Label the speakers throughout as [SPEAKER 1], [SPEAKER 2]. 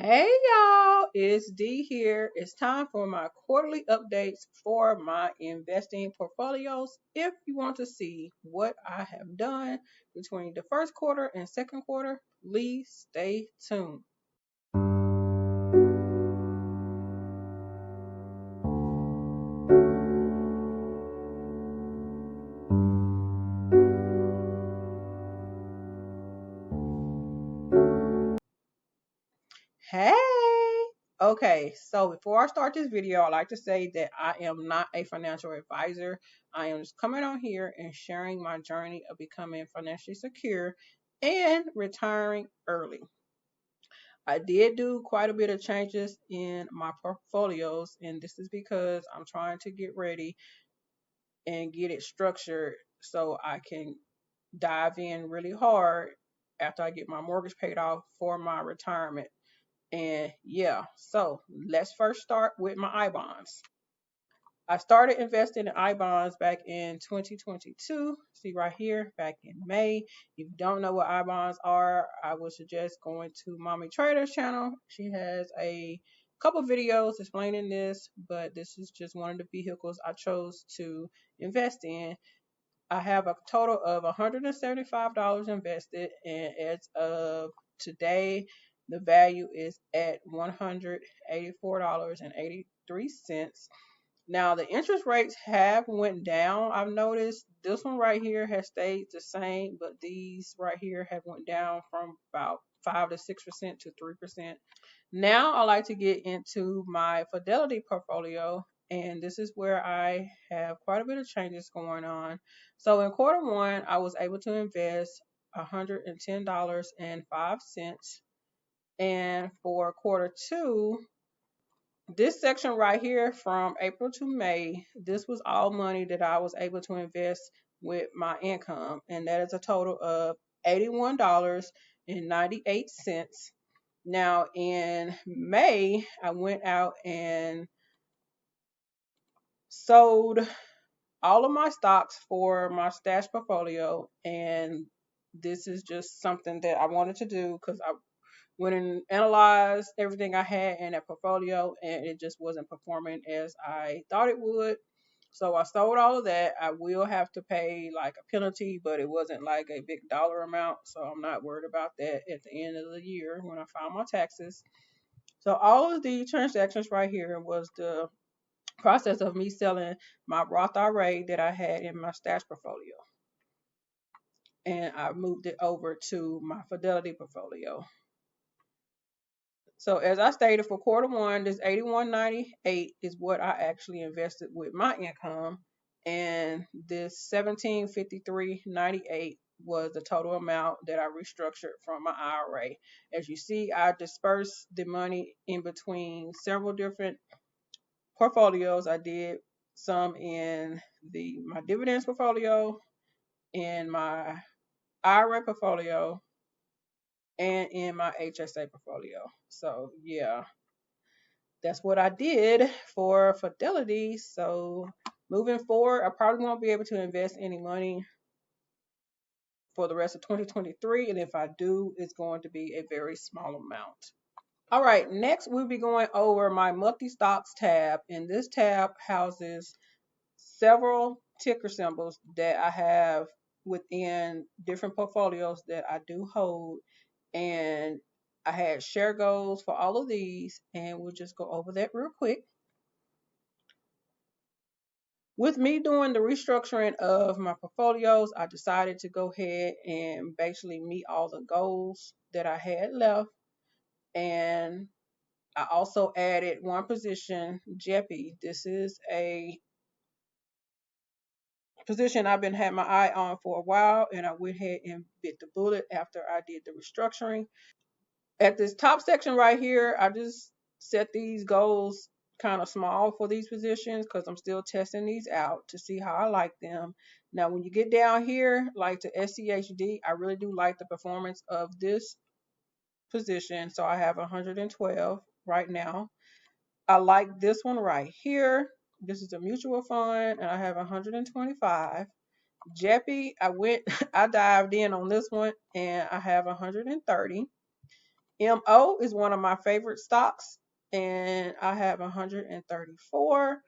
[SPEAKER 1] Hey y'all, it's D here. It's time for my quarterly updates for my investing portfolios. If you want to see what I have done between the first quarter and second quarter, please stay tuned. Hey! Okay, so before I start this video, I'd like to say that I am not a financial advisor. I am just coming on here and sharing my journey of becoming financially secure and retiring early. I did do quite a bit of changes in my portfolios, and this is because I'm trying to get ready and get it structured so I can dive in really hard after I get my mortgage paid off for my retirement. And yeah, so let's first start with my I bonds. I started investing in I bonds back in 2022. See right here, back in May. If you don't know what I bonds are, I would suggest going to Mommy Trader's channel. She has a couple videos explaining this, but this is just one of the vehicles I chose to invest in. I have a total of $175 invested, and as of today, the value is at $184.83. Now the interest rates have went down. I've noticed this one right here has stayed the same, but these right here have went down from about 5 to 6% to 3%. Now I like to get into my Fidelity portfolio, and this is where I have quite a bit of changes going on. So in quarter one, I was able to invest $110.05, and for quarter two, this section right here from April to May, this was all money that I was able to invest with my income, and that is a total of $81.98. Now in May, I went out and sold all of my stocks for my stash portfolio, and this is just something that I wanted to do because I went and analyzed everything I had in that portfolio, and it just wasn't performing as I thought it would. So I sold all of that. I will have to pay like a penalty, but it wasn't like a big dollar amount, so I'm not worried about that at the end of the year when I file my taxes. So all of the transactions right here was the process of me selling my Roth IRA that I had in my stash portfolio, and I moved it over to my Fidelity portfolio. So as I stated, for quarter one, this $81.98 is what I actually invested with my income, and this $1753.98 was the total amount that I restructured from my IRA. As you see, I dispersed the money in between several different portfolios. I did some in my dividends portfolio, in my IRA portfolio, and in my HSA portfolio. So yeah, that's what I did for Fidelity. So moving forward, I probably won't be able to invest any money for the rest of 2023. And if I do, it's going to be a very small amount. All right, next we'll be going over my monthly stocks tab. And this tab houses several ticker symbols that I have within different portfolios that I do hold. And I had share goals for all of these, and we'll just go over that real quick. With me doing the restructuring of my portfolios, I decided to go ahead and basically meet all the goals that I had left. And I also added one position, JEPI. This is a position I've been had my eye on for a while, and I went ahead and bit the bullet after I did the restructuring. At this top section right here, I just set these goals kind of small for these positions because I'm still testing these out to see how I like them. Now, when you get down here, like to SCHD, I really do like the performance of this position. So I have 112 right now. I like this one right here. This is a mutual fund, and I have 125. JEPI, I dived in on this one, and I have 130. MO is one of my favorite stocks, and I have 134.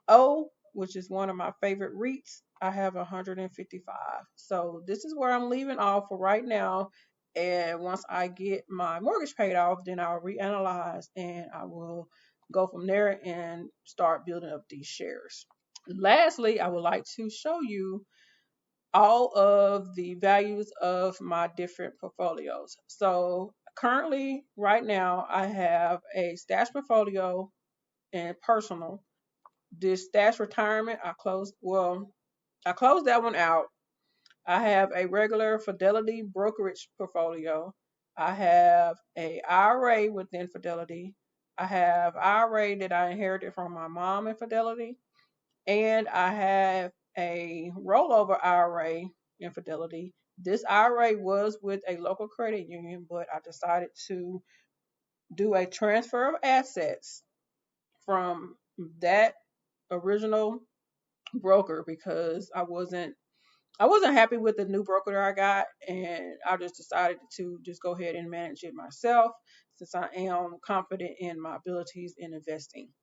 [SPEAKER 1] O, which is one of my favorite REITs, I have 155. So this is where I'm leaving off for right now. And once I get my mortgage paid off, then I'll reanalyze and I will go from there and start building up these shares. Lastly, I would like to show you all of the values of my different portfolios. So currently, right now, I have a stash portfolio and personal. This stash retirement, I closed that one out. I have a regular Fidelity brokerage portfolio. I have a IRA within Fidelity. I have IRA that I inherited from my mom in Fidelity. And I have a rollover IRA in Fidelity. This IRA was with a local credit union, but I decided to do a transfer of assets from that original broker because I wasn't happy with the new broker that I got, and I just decided to just go ahead and manage it myself since I am confident in my abilities in investing.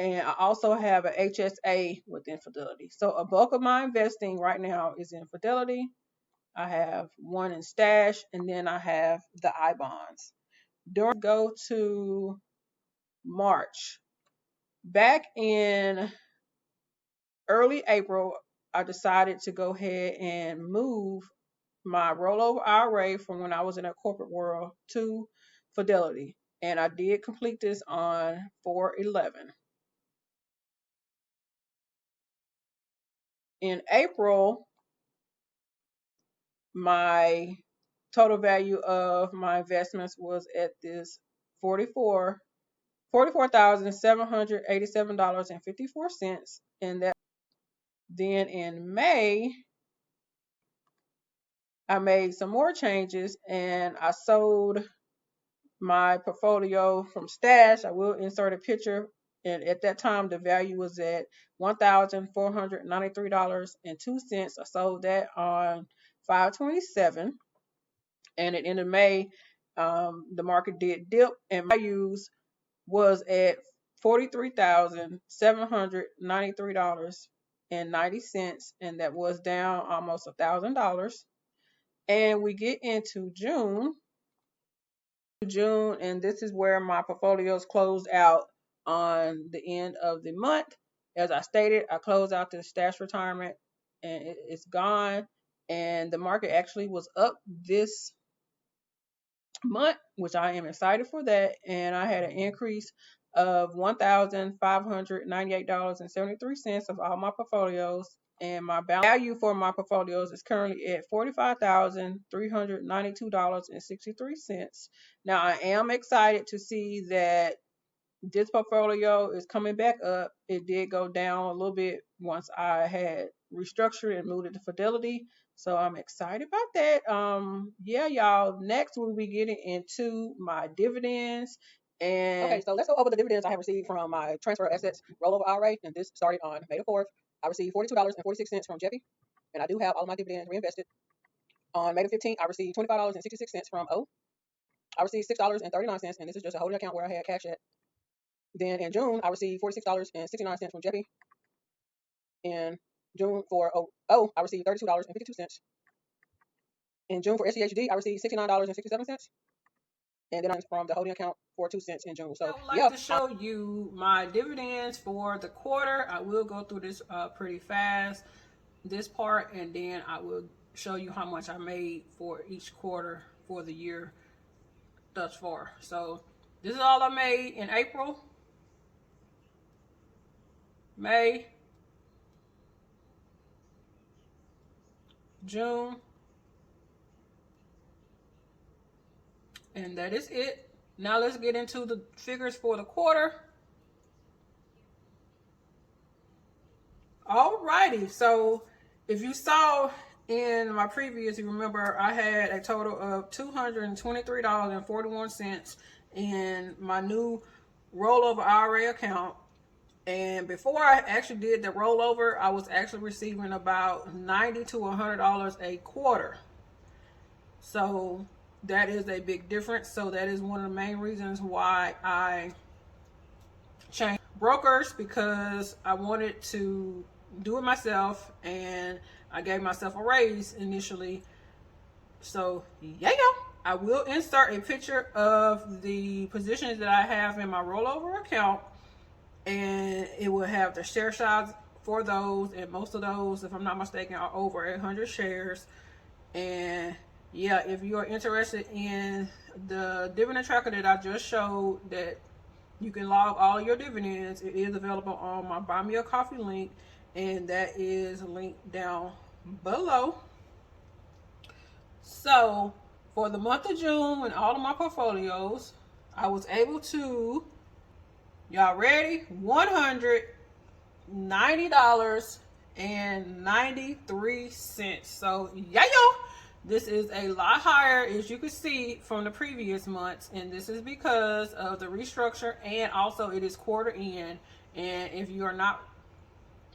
[SPEAKER 1] And I also have an HSA within Fidelity. So a bulk of my investing right now is in Fidelity. I have one in Stash, and then I have the I bonds. Go to March. Back in early April, I decided to go ahead and move my rollover IRA from when I was in a corporate world to Fidelity. And I did complete this on 4/11. In April, my total value of my investments was at this $44,787.54. And that then in May, I made some more changes and I sold my portfolio from Stash. I will insert a picture. And at that time, the value was at $1,493.02. I sold that on 5/27. And at the end of May, the market did dip, and my values was at $43,793.90, and that was down almost $1,000. And we get into June, and this is where my portfolios closed out on the end of the month. As I stated, I closed out the stash retirement, and it's gone. And the market actually was up this month, which I am excited for that. And I had an increase of $1,598.73 of all my portfolios. And my value for my portfolios is currently at $45,392.63. Now, I am excited to see that this portfolio is coming back up. It did go down a little bit once I had restructured and moved it to Fidelity. So I'm excited about that. Yeah, y'all. Next we'll be getting into my dividends. And okay, so let's go over the dividends I have received from my transfer assets rollover IRA. And this started on May the 4th. I received $42.46 from JEPI, and I do have all of my dividends reinvested. On May the 15th, I received $25.66 from O. I received $6.39, and this is just a holding account where I had cash at. Then in June, I received $46.69 from JEPI. In June for I received $32.52. In June for SCHD, I received $69.67. And then from the holding account for 2 cents in June. So I would like to show you my dividends for the quarter. I will go through this pretty fast, this part, and then I will show you how much I made for each quarter for the year thus far. So this is all I made in April, May, June, and that is it. Now let's get into the figures for the quarter. Alrighty, so if you saw in my previous, you remember I had a total of $223.41 in my new rollover IRA account. And before I actually did the rollover, I was actually receiving about $90 to $100 a quarter. So that is a big difference. So that is one of the main reasons why I changed brokers, because I wanted to do it myself, and I gave myself a raise initially. So yeah, I will insert a picture of the positions that I have in my rollover account, and it will have the share size for those, and most of those, if I'm not mistaken, are over 800 shares. And yeah, if you are interested in the dividend tracker that I just showed, that you can log all your dividends, it is available on my Buy Me a Coffee link, and that is linked down below. So for the month of June, in all of my portfolios, I was able to, y'all ready? $190.93. So yeah, this is a lot higher, as you can see, from the previous months, and this is because of the restructure, and also it is quarter end. And if you are not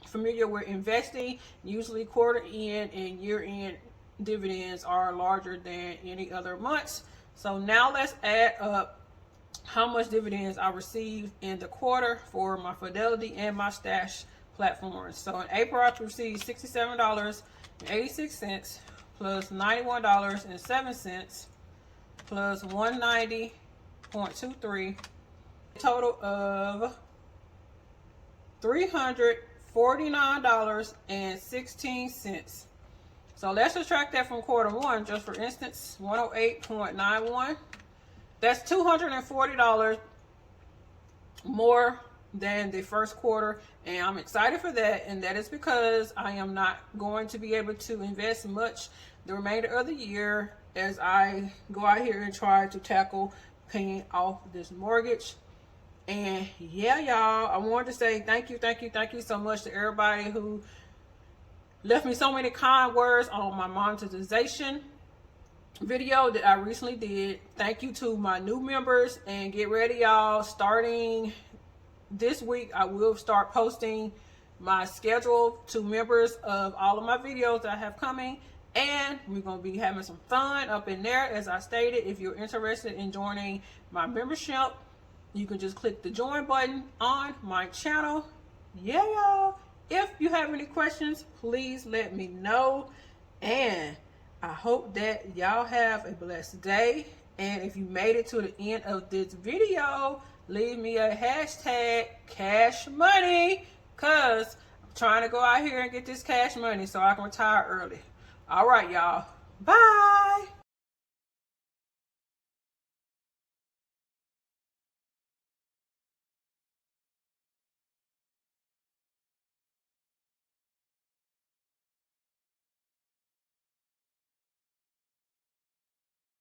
[SPEAKER 1] familiar with investing, usually quarter end and year end dividends are larger than any other months. So now let's add up how much dividends I received in the quarter for my Fidelity and my Stash platforms. So in April, I received $67.86 plus $91.07 plus $190.23, a total of $349.16. So let's subtract that from quarter one, just for instance, 108.91. That's $240 more than the first quarter, and I'm excited for that. And that is because I am not going to be able to invest much the remainder of the year, as I go out here and try to tackle paying off this mortgage. And yeah, y'all, I wanted to say thank you so much to everybody who left me so many kind words on my monetization video that I recently did. Thank you to my new members, and get ready, y'all. Starting this week, I will start posting my schedule to members of all of my videos that I have coming, and we're going to be having some fun up in there. As I stated, if you're interested in joining my membership, you can just click the join button on my channel. Yeah, y'all. If you have any questions, please let me know. And I hope that y'all have a blessed day. And if you made it to the end of this video, leave me a hashtag cash money, because I'm trying to go out here and get this cash money so I can retire early. All right, y'all. Bye.